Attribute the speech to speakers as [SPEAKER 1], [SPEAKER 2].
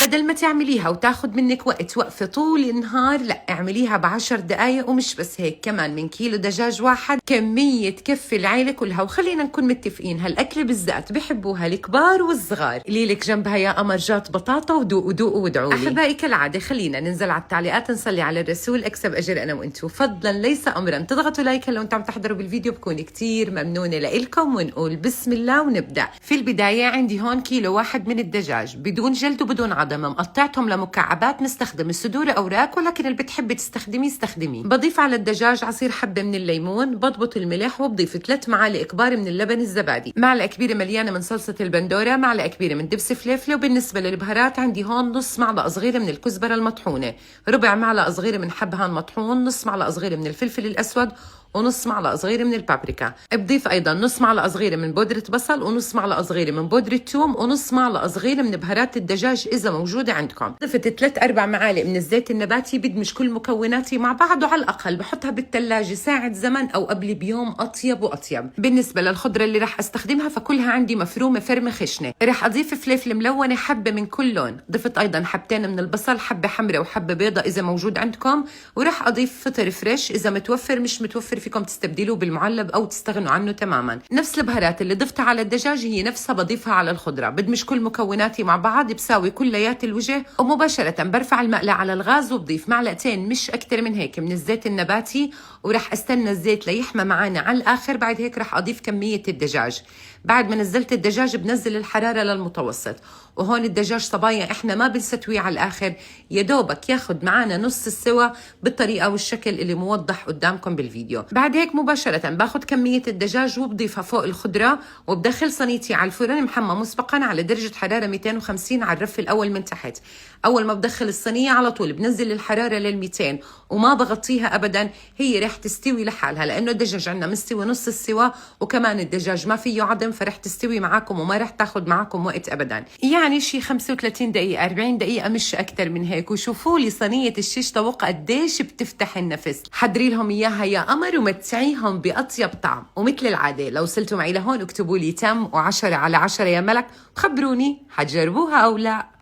[SPEAKER 1] بدل ما تعمليها وتاخد منك وقت وقفة طول النهار، لا اعمليها ب10 دقايق. ومش بس هيك، كمان من كيلو دجاج واحد كمية تكفي العيلة كلها. وخلينا نكون متفقين، هالأكل بالذات بحبوها الكبار والصغار. ليلك جنبها يا قمر جات بطاطا ودوقوا دوقوا وادعوا لي. أحبائي كالعادة خلينا ننزل على التعليقات، نصلي على الرسول، أكسب أجر أنا وأنتو. فضلا ليس أمرا تضغطوا لايك لو أنتم عم تحضروا بالفيديو، بكون كتير ممنونة لإلكم. ونقول بسم الله ونبدأ. في البداية عندي هون كيلو واحد من الدجاج بدون جلد وبدون عظم، مقطعتهم لمكعبات. مستخدم الصدور أوراق، ولكن اللي بتحبي تستخدميه استخدميه. بضيف على الدجاج عصير حبة من الليمون، بضبط الملح، وبضيف 3 معالق كبار من اللبن الزبادي، معلقة كبيرة مليانة من صلصة البندورة، معلقة كبيرة من دبس فليفلة. وبالنسبة للبهارات عندي هون نص معلقة صغيرة من الكزبرة المطحونة، ربع معلقة صغيرة من حبهان مطحون، نص معلقة صغيرة من الفلفل الأسود، ونص معلقة صغيرة من البابريكا. بضيف أيضا نص معلقة صغيرة من بودرة بصل، ونص معلقة صغيرة من بودرة ثوم، ونص معلقة صغيرة من بهارات الدجاج إذا موجودة عندكم. ضفت 3-4 معالق من الزيت النباتي. بدمج كل مكوناتي مع بعض، وعلى الأقل بحطها بالثلاجة ساعة زمن أو قبل بيوم، أطيب وأطيب. بالنسبة للخضرة اللي رح أستخدمها فكلها عندي مفرومة فرمة خشنة. رح أضيف فلفل ملونة حبة من كل لون. ضفت أيضا حبتين من البصل، حبة حمراء وحبة بيضة إذا موجود عندكم. ورح أضيف فطر فريش إذا متوفر. مش متوفر فيكم تستبدلوه بالمعلب أو تستغنوا عنه تماما. نفس البهارات اللي ضفتها على الدجاج هي نفسها بضيفها على الخضرة. بدمج كل مكوناتي مع بعض، بساوي كليات الوجه، ومباشرة برفع المقلاة على الغاز وبضيف معلقتين مش أكتر من هيك من الزيت النباتي. ورح استنى الزيت ليحمى معانا على الآخر. بعد هيك رح أضيف كمية الدجاج. بعد ما نزلت الدجاج بنزل الحرارة للمتوسط. وهون الدجاج صبايا احنا ما بنستويه على الآخر، يا دوبك ياخد معانا نص السوا بالطريقة والشكل اللي موضح قدامكم بالفيديو. بعد هيك مباشرة باخد كمية الدجاج وبضيفها فوق الخضرة، وبدخل صينيتي على الفرن محمى مسبقا على درجة حرارة 250 على الرف الأول من تحت. أول ما بدخل الصينية على طول بنزل الحرارة لل200 وما بغطيها أبدا. هي رح تستوي لحالها لأنه الدجاج عندنا مستوي نص السوا، وكمان الدجاج ما فيه عظم، فرح تستوي معاكم وما رح تاخد معاكم وقت أبدا. يعني شي 35 دقيقة 40 دقيقة مش أكتر من هيك. وشوفوا لي صينية الشيش طاووق قديش بتفتح النفس. حضري لهم إياها يا قمر ومتعيهم بأطيب طعم. ومثل العادة لو وصلتوا معي لهون اكتبوا لي تم و10 على 10 يا ملك، وخبروني حتجربوها أو لا.